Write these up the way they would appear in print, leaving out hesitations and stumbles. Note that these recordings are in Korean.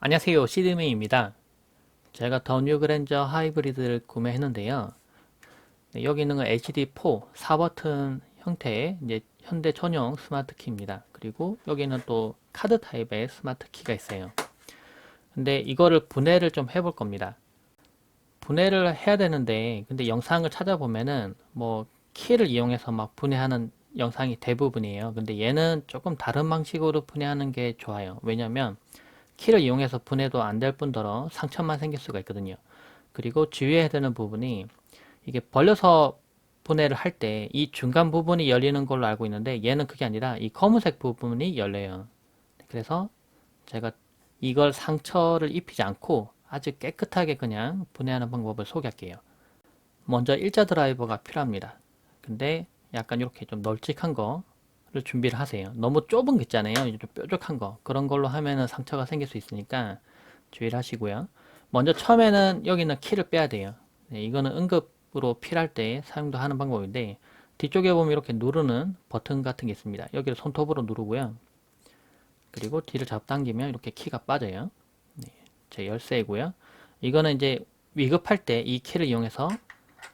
안녕하세요. 시드메이입니다. 제가 더 뉴 그랜저 하이브리드를 구매했는데요. 네, 여기 있는 건 HD4 4버튼 형태의 이제 현대 전용 스마트 키입니다. 그리고 여기는 또 카드 타입의 스마트 키가 있어요. 근데 이거를 분해를 좀 해볼 겁니다. 분해를 해야 되는데, 근데 영상을 찾아보면은 뭐 키를 이용해서 막 분해하는 영상이 대부분이에요. 근데 얘는 조금 다른 방식으로 분해하는 게 좋아요. 왜냐면 키를 이용해서 분해도 안 될 뿐더러 상처만 생길 수가 있거든요. 그리고 주의해야 되는 부분이 이게 벌려서 분해를 할 때 이 중간 부분이 열리는 걸로 알고 있는데 얘는 그게 아니라 이 검은색 부분이 열려요. 그래서 제가 이걸 상처를 입히지 않고 아주 깨끗하게 그냥 분해하는 방법을 소개할게요. 먼저 일자 드라이버가 필요합니다. 근데 약간 이렇게 좀 널찍한 거를 준비를 하세요. 너무 좁은 거 있잖아요. 좀 뾰족한 거. 그런 걸로 하면은 상처가 생길 수 있으니까 주의를 하시고요. 먼저 처음에는 여기는 키를 빼야 돼요. 네, 이거는 응급으로 필요할 때 사용도 하는 방법인데 뒤쪽에 보면 이렇게 누르는 버튼 같은 게 있습니다. 여기를 손톱으로 누르고요. 그리고 뒤를 잡당기면 이렇게 키가 빠져요. 네, 제 열쇠이고요. 이거는 이제 위급할 때 이 키를 이용해서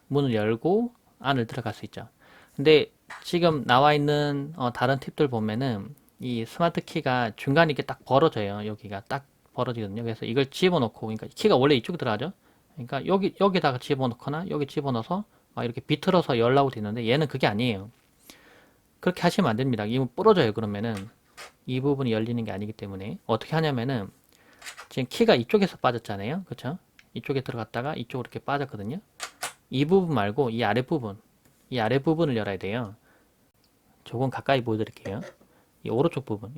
문을 열고 안을 들어갈 수 있죠. 근데 지금 나와 있는 다른 팁들 보면은 이 스마트 키가 중간에 이렇게 딱 벌어져요. 여기가 딱 벌어지거든요. 그래서 이걸 집어넣고, 그러니까 키가 원래 이쪽에 들어가죠. 그러니까 여기다가 집어넣거나 여기 집어넣어서 막 이렇게 비틀어서 열라고 되는데 얘는 그게 아니에요. 그렇게 하시면 안 됩니다. 이거 부러져요. 그러면은 이 부분이 열리는 게 아니기 때문에 어떻게 하냐면은 지금 키가 이쪽에서 빠졌잖아요. 그쵸? 이쪽에 들어갔다가 이쪽으로 이렇게 빠졌거든요. 이 부분 말고 이 아랫부분을 열어야 돼요. 조금 가까이 보여드릴게요. 이 오른쪽 부분,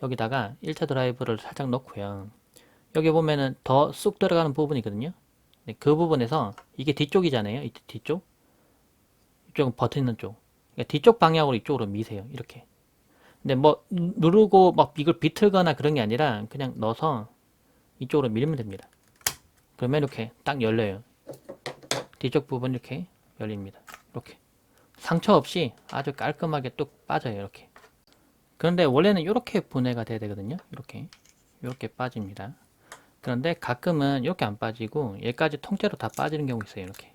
여기다가 1차 드라이브를 살짝 넣고요. 여기 보면은 더 쑥 들어가는 부분이거든요. 네, 그 부분에서 이게 뒤쪽이잖아요. 이 뒤쪽. 이쪽은 버튼 있는 쪽. 그러니까 뒤쪽 방향으로 이쪽으로 미세요. 이렇게. 근데 뭐 누르고 막 이걸 비틀거나 그런 게 아니라 그냥 넣어서 이쪽으로 밀면 됩니다. 그러면 이렇게 딱 열려요. 뒤쪽 부분 이렇게 열립니다. 이렇게. 상처 없이 아주 깔끔하게 뚝 빠져요. 이렇게. 그런데 원래는 이렇게 분해가 돼야 되거든요. 이렇게 빠집니다. 그런데 가끔은 이렇게 안 빠지고 얘까지 통째로 다 빠지는 경우 있어요. 이렇게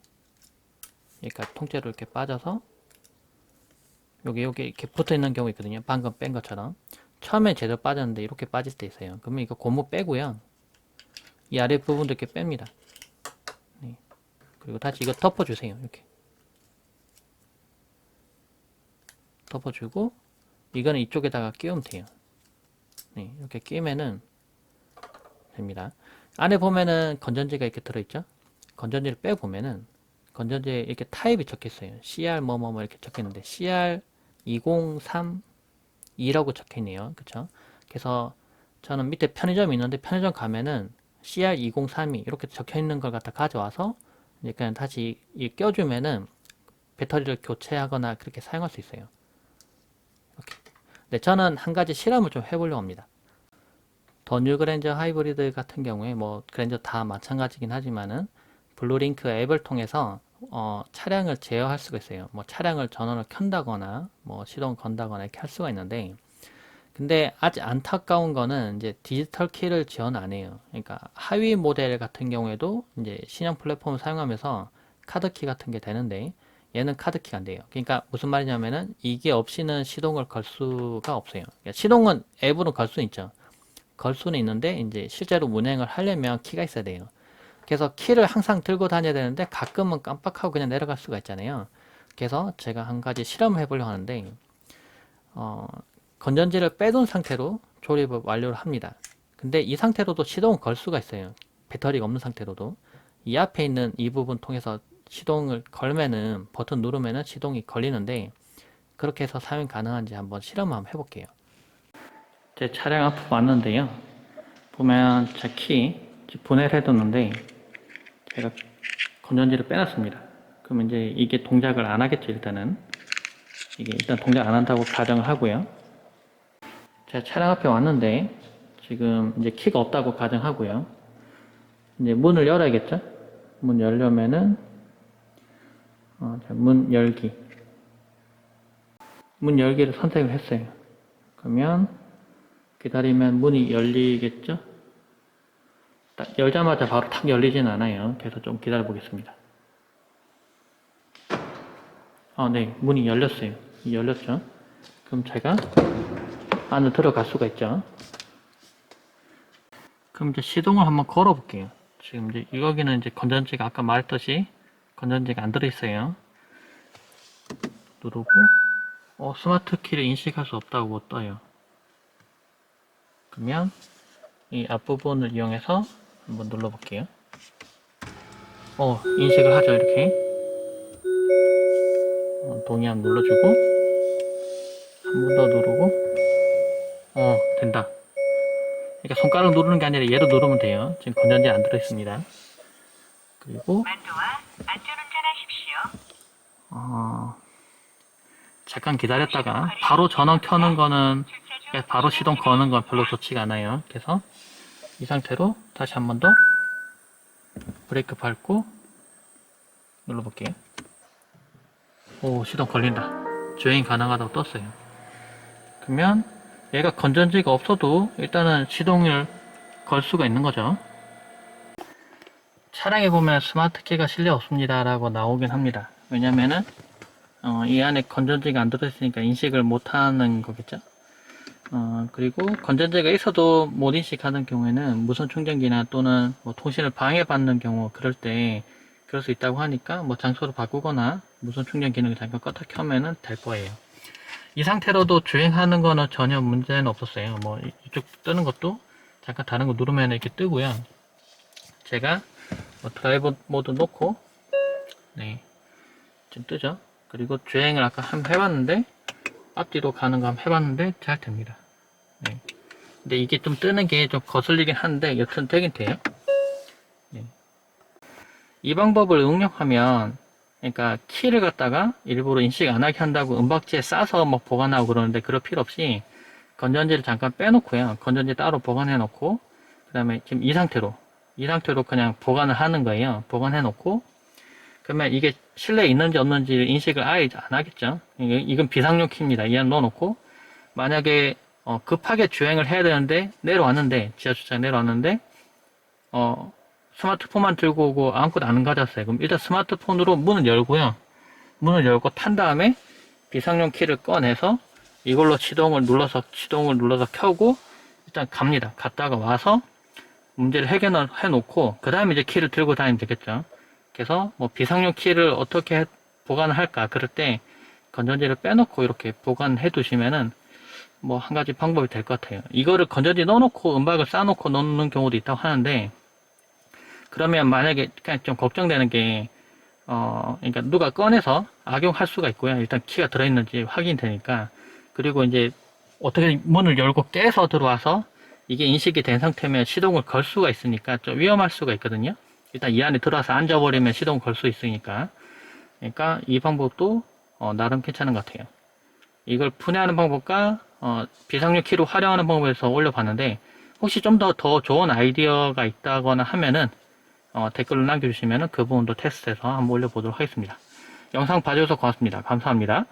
얘까지 통째로 이렇게 빠져서 여기 이렇게 붙어 있는 경우 있거든요. 방금 뺀 것처럼 처음에 제대로 빠졌는데 이렇게 빠질 때 있어요. 그러면 이거 고무 빼고요. 이 아래 부분도 이렇게 뺍니다. 네. 그리고 다시 이거 덮어주세요. 이렇게 덮어주고 이거는 이쪽에다가 끼우면 돼요. 네. 이렇게 끼우면은 됩니다. 안에 보면은 건전지가 이렇게 들어있죠. 건전지를 빼보면은 건전지에 이렇게 타입이 적혀있어요. CR 뭐뭐뭐 이렇게 적혀있는데 CR2032라고 적혀있네요. 그쵸? 그래서 저는 밑에 편의점이 있는데 편의점 가면은 CR2032 이렇게 적혀있는 걸 갖다 가져와서 이제 그냥 다시 껴주면은 배터리를 교체하거나 그렇게 사용할 수 있어요. 이렇게. 근데 저는 한 가지 실험을 좀 해보려고 합니다. 더 뉴 그랜저 하이브리드 같은 경우에 뭐 그랜저 다 마찬가지긴 하지만은 블루링크 앱을 통해서 차량을 제어할 수가 있어요. 뭐 차량을 전원을 켠다거나 뭐 시동 건다거나 이렇게 할 수가 있는데 근데 아직 안타까운 거는 이제 디지털 키를 지원 안 해요. 그러니까 하위 모델 같은 경우에도 이제 신형 플랫폼을 사용하면서 카드키 같은 게 되는데 얘는 카드키가 안 돼요. 그러니까 무슨 말이냐면은 이게 없이는 시동을 걸 수가 없어요. 그러니까 시동은 앱으로 걸 수 있죠. 걸 수는 있는데 이제 실제로 운행을 하려면 키가 있어야 돼요. 그래서 키를 항상 들고 다녀야 되는데 가끔은 깜빡하고 그냥 내려갈 수가 있잖아요. 그래서 제가 한 가지 실험을 해보려고 하는데 어, 건전지를 빼둔 상태로 조립을 완료를 합니다. 근데 이 상태로도 시동을 걸 수가 있어요. 배터리가 없는 상태로도 이 앞에 있는 이 부분 통해서 시동을 걸면은 버튼 누르면은 시동이 걸리는데 그렇게 해서 사용 가능한지 한번 실험을 한번 해볼게요. 제 차량 앞으로 왔는데요. 보면 제 키 분해를 해뒀는데 제가 건전지를 빼놨습니다. 그러면 이제 이게 동작을 안 하겠죠, 일단은. 이게 일단 동작 안 한다고 가정을 하고요. 제가 차량 앞에 왔는데, 지금 이제 키가 없다고 가정하고요. 이제 문을 열어야겠죠? 문 열려면은, 문 열기. 문 열기를 선택을 했어요. 그러면 기다리면 문이 열리겠죠? 딱 열자마자 바로 탁 열리진 않아요. 그래서 좀 기다려 보겠습니다. 네, 문이 열렸어요. 열렸죠? 그럼 제가 안으로 들어갈 수가 있죠. 그럼 이제 시동을 한번 걸어 볼게요. 지금 이제 여기는 이제 건전지가 아까 말했듯이 건전지가 안 들어있어요. 누르고 스마트 키를 인식할 수 없다고 떠요. 그러면 이 앞부분을 이용해서 한번 눌러볼게요. 인식을 하죠. 이렇게 동의함 눌러주고 한 번 더 누르고 된다. 그러니까 손가락 누르는 게 아니라 얘로 누르면 돼요. 지금 건전지 안 들어있습니다. 그리고 만도와 안전운전하십시오. 잠깐 기다렸다가 바로 전원 켜는 거는 바로 시동 거는 건 별로 좋지가 않아요. 그래서 이 상태로 다시 한 번 더 브레이크 밟고 눌러볼게요. 시동 걸린다. 주행 가능하다고 떴어요. 그러면 얘가 건전지가 없어도 일단은 시동을 걸 수가 있는 거죠. 차량에 보면 스마트키가 실려 없습니다 라고 나오긴 합니다. 왜냐면은 이 안에 건전지가 안 들어있으니까 인식을 못하는 거겠죠. 그리고 건전지가 있어도 못 인식하는 경우에는 무선 충전기나 또는 뭐 통신을 방해받는 경우 그럴 때 그럴 수 있다고 하니까 뭐 장소를 바꾸거나 무선 충전 기능을 잠깐 껐다 켜면은 될 거예요. 이 상태로도 주행하는 거는 전혀 문제는 없었어요. 뭐 이쪽 뜨는 것도 잠깐 다른 거 누르면 이렇게 뜨고요. 제가 드라이브 모드 놓고 좀 뜨죠. 그리고 주행을 아까 한번 해봤는데 앞뒤로 가는 거 한번 해봤는데 잘 됩니다. 근데 이게 좀 뜨는 게 좀 거슬리긴 한데 여튼 되긴 돼요. 이 방법을 응용하면 그러니까 키를 갖다가 일부러 인식 안 하게 한다고 은박지에 싸서 막 보관하고 그러는데 그럴 필요 없이 건전지를 잠깐 빼놓고요. 건전지 따로 보관해 놓고 그 다음에 지금 이 상태로 그냥 보관을 하는 거예요. 보관해 놓고 그러면 이게 실내에 있는지 없는지 인식을 아예 안 하겠죠. 이건 비상용 키입니다. 이 안에 넣어놓고 만약에 급하게 주행을 해야 되는데 내려왔는데 지하주차장 내려왔는데 스마트폰만 들고 오고 아무것도 안 가졌어요. 그럼 일단 스마트폰으로 문을 열고요. 문을 열고 탄 다음에 비상용 키를 꺼내서 이걸로 시동을 눌러서 켜고 일단 갑니다. 갔다가 와서 문제를 해결해 놓고 그 다음에 이제 키를 들고 다니면 되겠죠. 그래서 뭐 비상용 키를 어떻게 보관을 할까 그럴 때 건전지를 빼놓고 이렇게 보관해 두시면은 뭐 한 가지 방법이 될 것 같아요. 이거를 건전지 넣어놓고 은박을 쌓아놓고 넣는 경우도 있다고 하는데 그러면 만약에 그냥 좀 걱정되는 게 그러니까 누가 꺼내서 악용할 수가 있고요. 일단 키가 들어있는지 확인되니까. 그리고 이제 어떻게 문을 열고 깨서 들어와서 이게 인식이 된 상태면 시동을 걸 수가 있으니까 좀 위험할 수가 있거든요. 일단 이 안에 들어와서 앉아버리면 시동을 걸 수 있으니까. 그러니까 이 방법도 나름 괜찮은 것 같아요. 이걸 분해하는 방법과 비상용 키로 활용하는 방법에서 올려봤는데 혹시 좀 더 좋은 아이디어가 있다거나 하면은 댓글로 남겨주시면 그 부분도 테스트해서 한번 올려보도록 하겠습니다. 영상 봐주셔서 고맙습니다. 감사합니다.